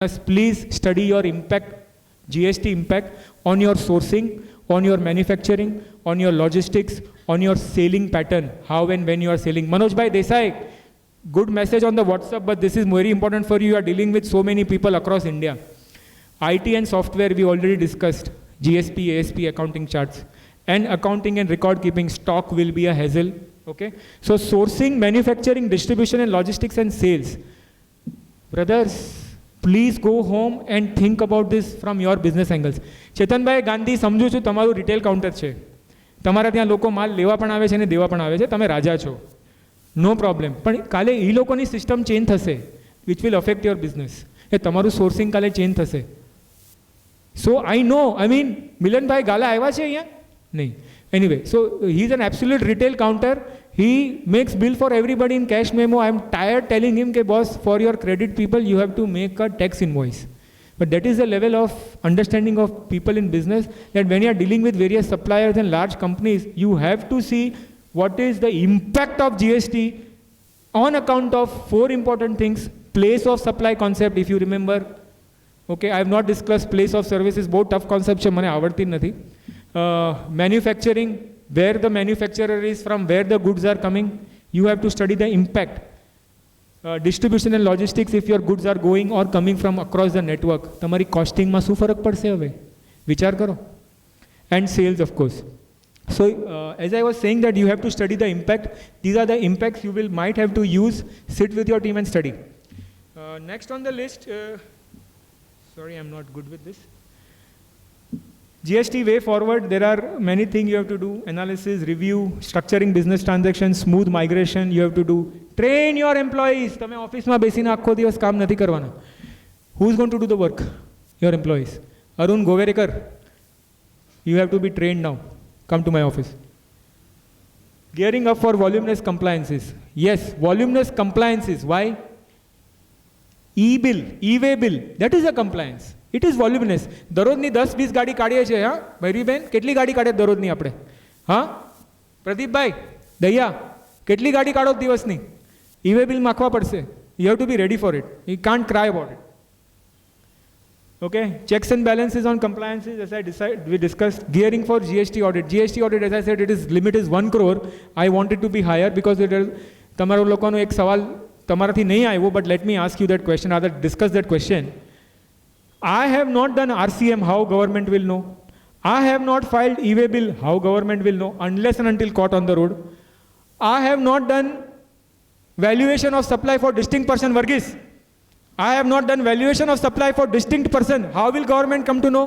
Please study your impact, GST impact on your sourcing, on your manufacturing, on your logistics, on your selling pattern, how and when you are selling. Manoj Bhai Desai, good message on the WhatsApp, but this is very important for you. You are dealing with so many people across India. IT and software we already discussed, GSP, ASP, accounting charts. And accounting and record keeping, stock will be a hassle. Okay? So sourcing, manufacturing, distribution and logistics and sales. Brothers, please go home and think about this from your business angles. Chetanbhai Gandhi સમજુ છું તમારું retail counter છે, તમારા ત્યાં લોકો માલ લેવા પણ આવે છે અને દેવા પણ આવે છે, તમે રાજા છો, નો પ્રોબ્લેમ. પણ કાલે એ લોકોની સિસ્ટમ ચેન્જ થશે which will affect your business. એ તમારું સોર્સિંગ કાલે ચેન્જ થશે. સો આઈ નો, આઈ મીન મિલનભાઈ ગાલા આવ્યા છે અહીંયા નહીં. Anyway, so he is an absolute retail counter. He makes bill for everybody in cash memo. I am tired telling him, "Ke boss, for your credit people, you have to make a tax invoice." But that is the level of understanding of people in business, that when you are dealing with various suppliers and large companies, you have to see what is the impact of GST on account of four important things. Place of supply concept, if you remember. Okay, I have not discussed place of services. Both tough concepts છે, મને આવડતી નથી. Manufacturing, where the manufacturer is from, where the goods are coming, you have to study the impact. Distribution and logistics, if your goods are going or coming from across the network, તમારી costing માં શું ફરક પડશે હવે વિચાર કરો. And sales, of course. So as I was saying that you have to study the impact. These are the impacts you will might have to use. Sit with your team and study. Next on the list, sorry, I'm not good with this. GST way forward, there are many things you have to do. Analysis, review, structuring business transactions, smooth migration you have to do. Train your employees. તમે ઓફિસમાં બેસીને આખો દિવસ કામ નથી કરવાના. Who is going to do the work? Your employees. Arun Goverekar, you have to be trained now. Come to my office. Gearing up for voluminous compliances. Yes, voluminous compliances. Why? E-bill, e-way bill, that is a compliance. It is voluminous. દરરોજની 10-20 ગાડી કાઢીએ છીએ. હા ભૈરીબેન, કેટલી ગાડી કાઢે દરરોજની આપણે? હા પ્રદીપભાઈ દયા, કેટલી ગાડી કાઢો દિવસની? ઈ-વે બિલ માખવા પડશે. You have to be ready for it. You can't cry about it. Okay, checks and balances on compliances, as we discussed. Gearing for GST audit. GST audit, as I said, limit is 1 crore. I want it to be higher because તમારો લોકોનો એક સવાલ તમારાથી નહીં આવ્યો, but let me ask you that question, rather discuss that question. I have not done RCM, how government will know? I have not filed e-way bill, how government will know? Unless and until caught on the road. I have not done valuation of supply for distinct person, Varghese. I have not done valuation of supply for distinct person. How will government come to know?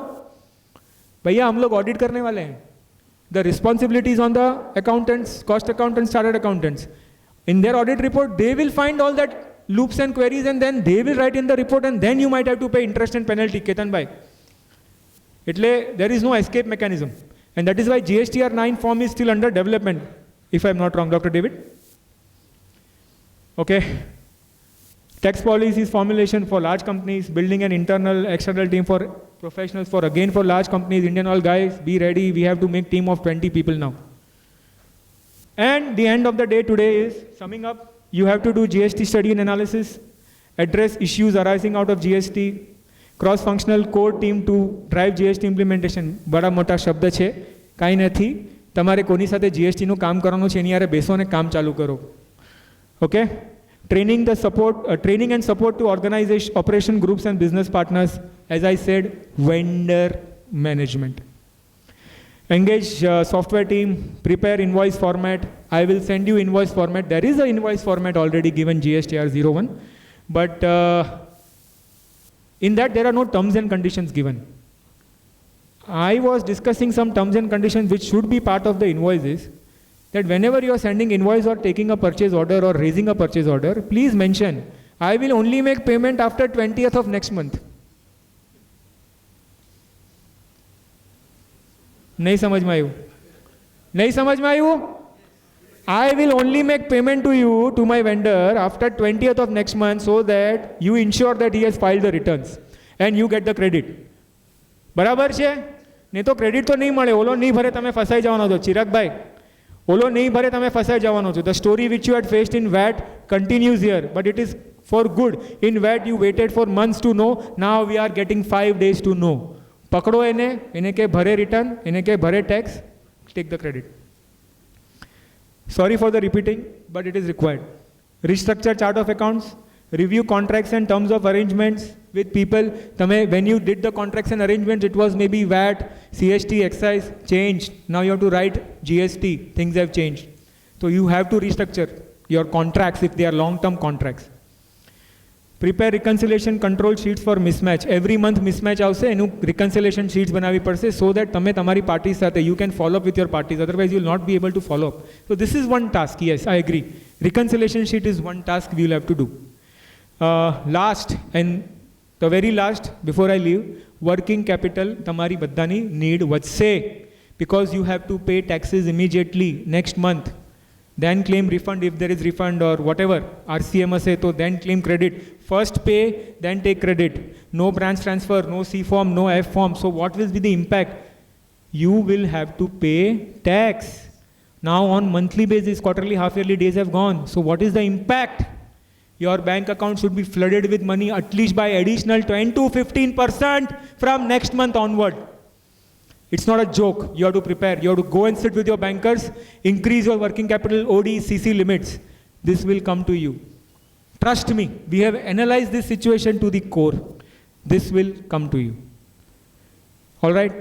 भैया हम लोग audit करने वाले हैं. The responsibility is on the accountants, cost accountants, chartered accountants. In their audit report, they will find all that loops and queries, and then they will write in the report, and then you might have to pay interest and penalty. Ketan bhai, એટલે there is no escape mechanism, and that is why GSTR 9 form is still under development, if I am not wrong, Dr. David. Okay, tax policies formulation for large companies, building an internal external team for professionals, for again for large companies. Indian oil guys, be ready, we have to make team of 20 people now. And the end of the day today is summing up. You have to do GST study and analysis, address issues arising out of GST, cross-functional core team to drive GST implementation. બડા મોટા શબ્દ છે, કાંઈ નથી. તમારે કોની સાથે GSTનું કામ કરવાનું છે એની હારે બેસો અને કામ ચાલુ કરો. Okay? Training and support to organization, operation groups and business partners. As I said, vendor management. Engage software team, prepare invoice format. I will send you invoice format. There is an invoice format already given, GSTR 01. But in that there are no terms and conditions given. I was discussing some terms and conditions which should be part of the invoices. That whenever you are sending invoice or taking a purchase order or raising a purchase order, please mention, I will only make payment after 20th of next month. नहीं समझ में आयु? नहीं समझ में आयु? I will only make payment to you, to my vendor, after 20th of next month, so that you ensure that he has filed the returns and you get the credit. બરાબર છે? નહીં તો ક્રેડિટ તો નહીં મળે. ઓલો નહીં ભરે તમે ફસાઈ જવાનો છો. ચિરાગભાઈ, ઓલો નહીં ભરે તમે ફસાઈ જવાનો છો. The story which you had faced in VAT continues here, but it is for good. In VAT, you waited for months to know. Now we are getting 5 days to know. Pakdo ene ke bhare return, ene ke bhare tax, take the credit. Sorry for the repeating, but it is required. Restructure chart of accounts, review contracts and terms of arrangements with people. When you did the contracts and arrangements, it was maybe VAT, CST, excise, changed. Now you have to write GST, things have changed. So you have to restructure your contracts if they are long-term contracts. Prepare reconciliation control sheets for mismatch. Every month mismatch avse enu reconciliation sheets banavi padse so that tame tamari parties sathe you can follow up with your parties, otherwise you will not be able to follow up. So this is one task. Yes, I agree. Reconciliation sheet is one task we will have to do. Last and the very last before I leave, working capital tamari baddani need vadse because you have to pay taxes immediately next month. Then claim refund if there is refund or whatever. RCM say to then claim credit. First pay, then take credit. No branch transfer, no C form, no F form. So what will be the impact? You will have to pay tax. Now on monthly basis, quarterly, half-yearly days have gone. So what is the impact? Your bank account should be flooded with money at least by additional 10 to 15% from next month onward. It's not a joke. You have to prepare. You have to go and sit with your bankers, increase your working capital, OD, CC limits. This will come to you. Trust me, we have analyzed this situation to the core. This will come to you. All right.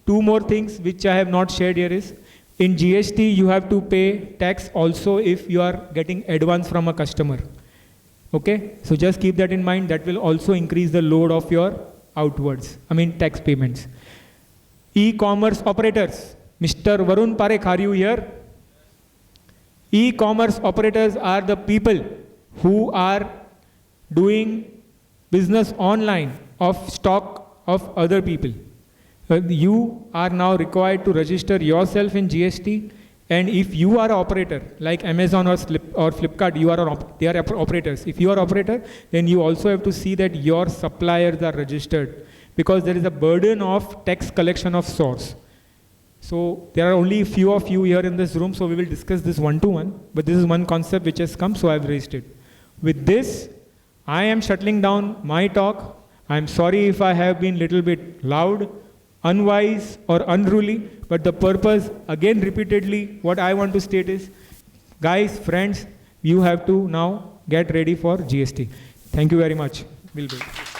2 more things which I have not shared here is, in GST, you have to pay tax also if you are getting advance from a customer. Okay. So just keep that in mind. That will also increase the load of your tax payments. E-commerce operators. Mr. Varun Parekh, are you here? E-commerce operators are the people who are doing business online of stock of other people. You are now required to register yourself in GST, and if you are an operator like Amazon or Flipkart, they are operators. If you are operator, then you also have to see that your suppliers are registered, because there is a burden of tax collection of source. So there are only a few of you here in this room, so we will discuss this one-to-one, but this is one concept which has come, so I have raised it. With this, I am shutting down my talk. I am sorry if I have been little bit loud, unwise or unruly, but the purpose, again repeatedly, what I want to state is, guys, friends, you have to now get ready for GST. Thank you very much. We'll wait.